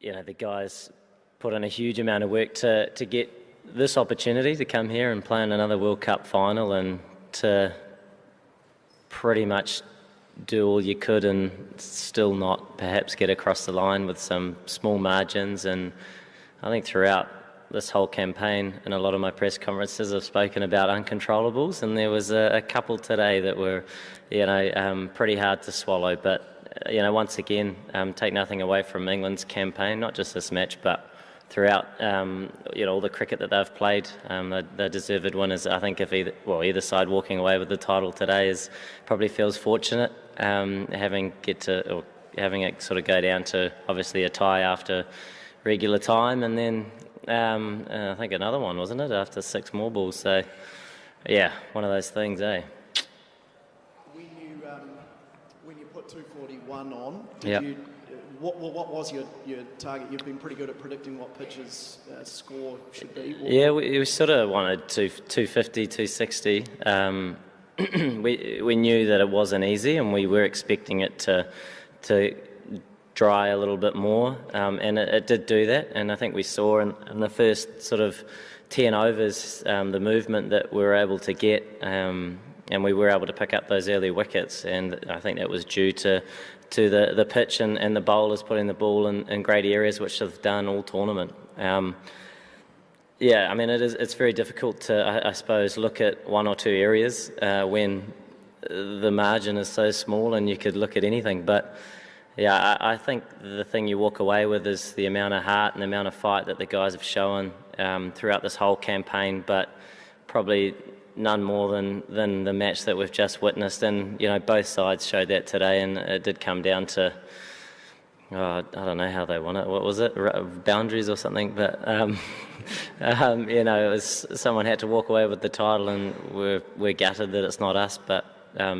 The guys put in a huge amount of work to get this opportunity to come here and play in another World Cup final, and to pretty much do all you could and still not perhaps get across the line with some small margins. And I think throughout this whole campaign, in a lot of my press conferences, I've spoken about uncontrollables, and there was a couple today that were, pretty hard to swallow. But, once again, take nothing away from England's campaign, not just this match, but throughout, all the cricket that they've played. They're deserved winners. I think if either side walking away with the title today probably feels fortunate, having it sort of go down to obviously a tie after regular time, and then I think another one, wasn't it, after 6 more balls. So, yeah, one of those things, eh? When you put 241 on, yep. What was your target? You've been pretty good at predicting what pitch's score should be. Yeah, we sort of wanted 250, 260. We knew that it wasn't easy, and we were expecting it to dry a little bit more, and it did do that. And I think we saw in the first sort of 10 overs the movement that we were able to get, and we were able to pick up those early wickets, and I think that was due to the pitch and the bowlers putting the ball in great areas, which they've done all tournament. It's very difficult to, I suppose, look at one or two areas when the margin is so small and you could look at anything. But yeah, I think the thing you walk away with is the amount of heart and the amount of fight that the guys have shown throughout this whole campaign, but probably none more than the match that we've just witnessed. And, both sides showed that today, and it did come down to, I don't know how they won it. What was it? Boundaries or something? But, it was someone had to walk away with the title, and we're gutted that it's not us, but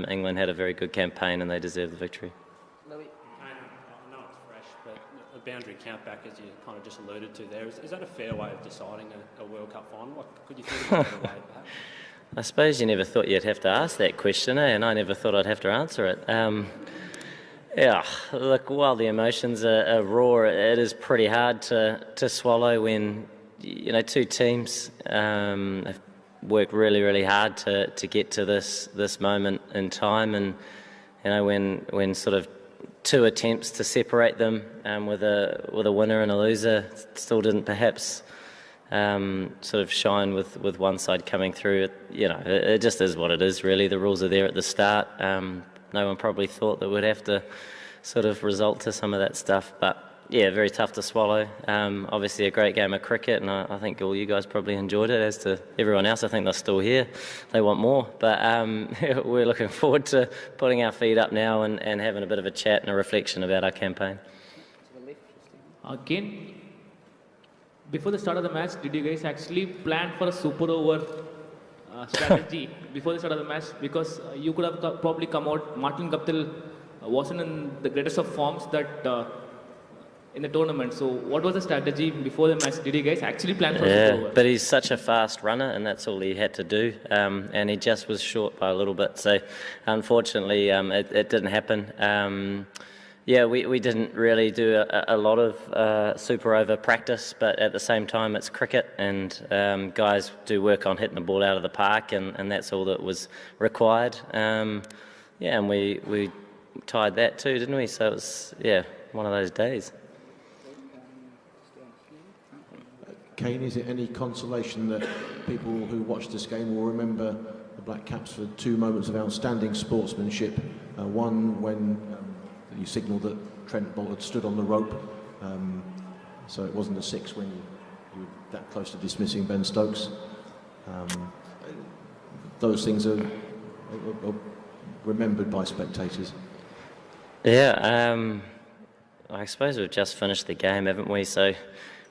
England had a very good campaign and they deserve the victory. I know it's fresh, but a boundary countback, as you kind of just alluded to there, is that a fair way of deciding a World Cup final? Could you think of a better way, perhaps? I suppose you never thought you'd have to ask that question, and I never thought I'd have to answer it. Look, while the emotions are raw, it is pretty hard to swallow when, two teams have worked really, really hard to get to this moment in time, and, when sort of 2 attempts to separate them with a winner and a loser still didn't perhaps sort of shine with one side coming through. It just is what it is, really. The rules are there at the start. No one probably thought that we'd have to sort of result to some of that stuff, but yeah, very tough to swallow. Obviously a great game of cricket, and I think all you guys probably enjoyed it, as to everyone else. I think they're still here. They want more, but we're looking forward to putting our feet up now and having a bit of a chat and a reflection about our campaign. Again, before the start of the match, did you guys actually plan for a super over strategy before the start of the match? Because you could have probably come out, Martin Guptill wasn't in the greatest of forms that in the tournament. So what was the strategy before the match? Did you guys actually plan for a super over? But he's such a fast runner, and that's all he had to do. And he just was short by a little bit. So unfortunately, it didn't happen. We didn't really do a lot of super over practice, but at the same time it's cricket, and guys do work on hitting the ball out of the park, and that's all that was required. And we tied that too, didn't we? So it was, one of those days. Kane, is it any consolation that people who watched this game will remember the Black Caps for 2 moments of outstanding sportsmanship? One when you signalled that Trent Boult had stood on the rope, so it wasn't a 6 when you were that close to dismissing Ben Stokes. Those things are remembered by spectators. I suppose we've just finished the game, haven't we? So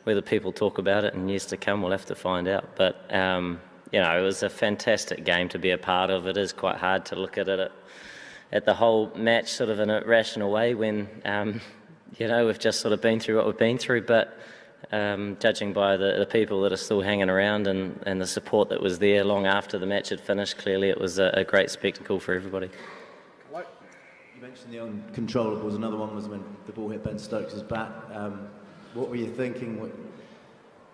whether people talk about it in years to come, we'll have to find out. But it was a fantastic game to be a part of. It is quite hard to look at it at the whole match sort of in a rational way when, we've just sort of been through what we've been through. But judging by the people that are still hanging around and the support that was there long after the match had finished, clearly it was a great spectacle for everybody. You mentioned the uncontrollables. Another one was when the ball hit Ben Stokes' bat. What were you thinking?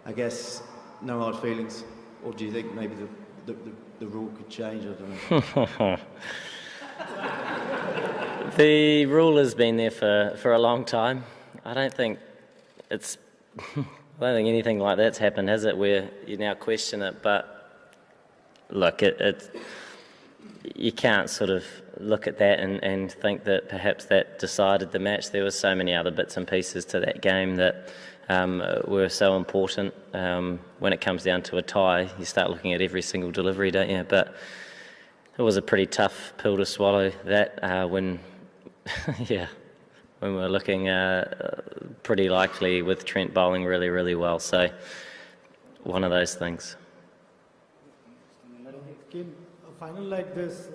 I guess no hard feelings, or do you think maybe the rule could change? I don't know. The rule has been there for a long time. I don't think anything like that's happened, has it, where you now question it? But look, you can't sort of look at that and think that perhaps that decided the match. There were so many other bits and pieces to that game that were so important. When it comes down to a tie, you start looking at every single delivery, don't you? But it was a pretty tough pill to swallow, that, when we were looking pretty likely with Trent bowling really, really well. So one of those things. A final like this,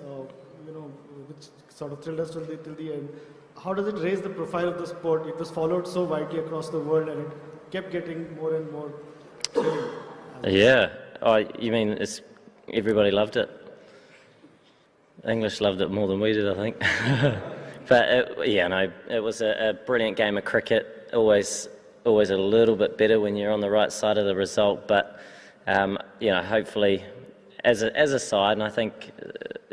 which sort of thrilled us till the end, how does it raise the profile of the sport? It was followed so widely across the world and it kept getting more and more thrilling. Yeah. Oh, you mean everybody loved it? English loved it more than we did, I think. But it was a brilliant game of cricket. Always a little bit better when you're on the right side of the result. But hopefully, as a side, and I think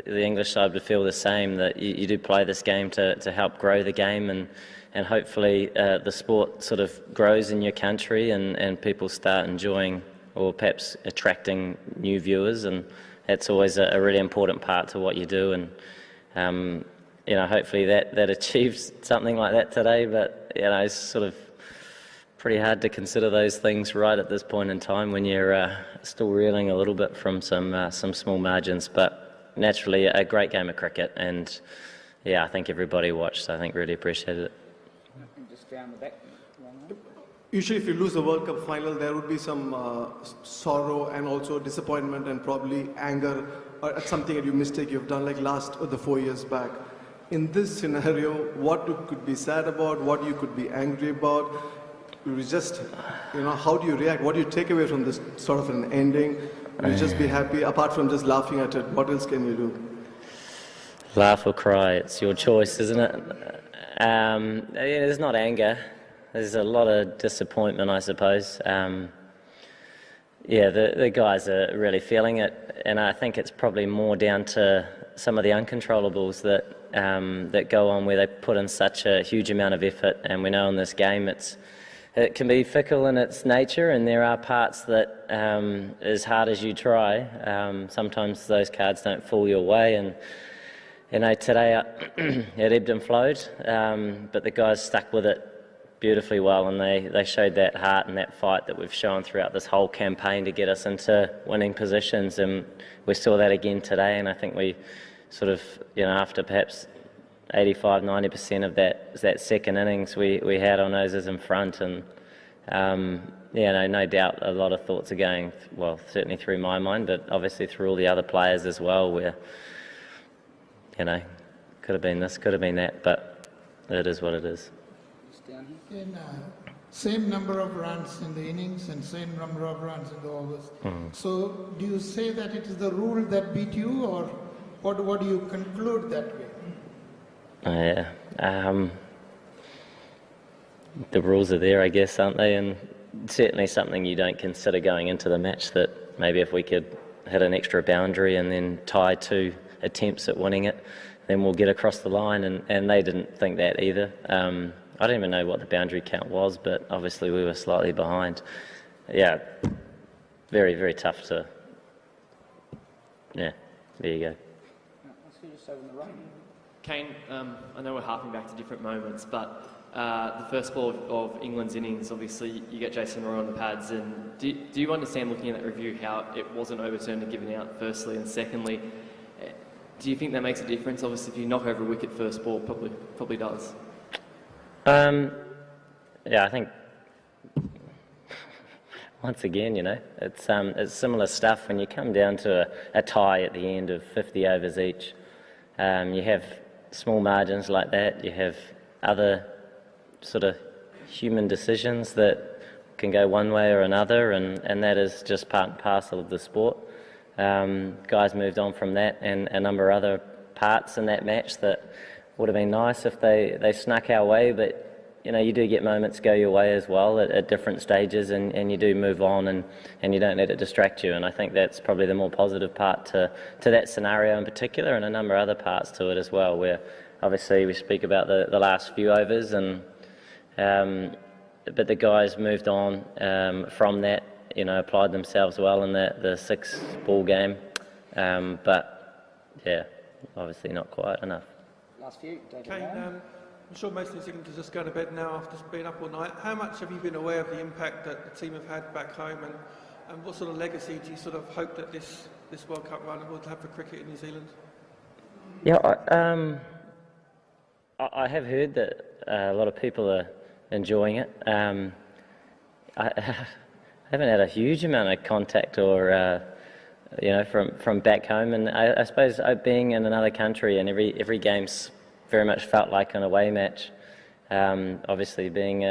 the English side would feel the same, that you do play this game to help grow the game, and hopefully the sport sort of grows in your country and people start enjoying or perhaps attracting new viewers, and that's always a really important part to what you do. And hopefully that achieves something like that today. But it's sort of pretty hard to consider those things right at this point in time when you're still reeling a little bit from some small margins. But naturally, a great game of cricket, and I think everybody watched. So I think really appreciated it. Just down the back. Usually if you lose the World Cup final, there would be some sorrow and also disappointment and probably anger at something that you've done, like the 4 years back. In this scenario, what you could be sad about, what you could be angry about, you just, how do you react? What do you take away from this sort of an ending? Will you just be happy, apart from just laughing at it? What else can you do? Laugh or cry, it's your choice, isn't it? There's not anger. There's a lot of disappointment, I suppose. The guys are really feeling it, and I think it's probably more down to some of the uncontrollables that go on, where they put in such a huge amount of effort. And we know in this game it can be fickle in its nature, and there are parts that, as hard as you try, sometimes those cards don't fall your way. And today it ebbed and flowed, but the guys stuck with it beautifully well, and they showed that heart and that fight that we've shown throughout this whole campaign to get us into winning positions, and we saw that again today. And I think we sort of, after perhaps 85-90% of that second innings, we had our noses in front, and no doubt a lot of thoughts are going, well, certainly through my mind, but obviously through all the other players as well, where could have been this, could have been that, but it is what it is. In same number of runs in the innings and same number of runs in the overs. So do you say that it is the rule that beat you, or what do you conclude that way? The rules are there, I guess, aren't they? And certainly something you don't consider going into the match, that maybe if we could hit an extra boundary and then tie 2 attempts at winning it, then we'll get across the line, and they didn't think that either. I don't even know what the boundary count was, but obviously we were slightly behind. Yeah, very, very tough to... Yeah, there you go. Let's go just over on the right. Kane, I know we're harping back to different moments, but the first ball of England's innings, obviously you get Jason Roy on the pads, and do you understand, looking at that review, how it wasn't overturned and given out, firstly, and secondly, do you think that makes a difference? Obviously, if you knock over a wicket first ball, probably does. I think once again, it's similar stuff when you come down to a tie at the end of 50 overs each. You have small margins like that. You have other sort of human decisions that can go one way or another, and that is just part and parcel of the sport. Guys moved on from that and a number of other parts in that match that would have been nice if they snuck our way, but you do get moments go your way as well at different stages, and you do move on, and you don't let it distract you. And I think that's probably the more positive part to that scenario in particular, and a number of other parts to it as well, where obviously we speak about the last few overs, and but the guys moved on from that, applied themselves well in the 6-ball game, but yeah, obviously not quite enough. Last few, David. Kane, I'm sure most New Zealanders are just going to bed now after being up all night. How much have you been aware of the impact that the team have had back home, and what sort of legacy do you sort of hope that this World Cup run will have for cricket in New Zealand? Yeah, I have heard that a lot of people are enjoying it. I haven't had a huge amount of contact or from back home, and I suppose being in another country and every game's very much felt like an away match. Obviously being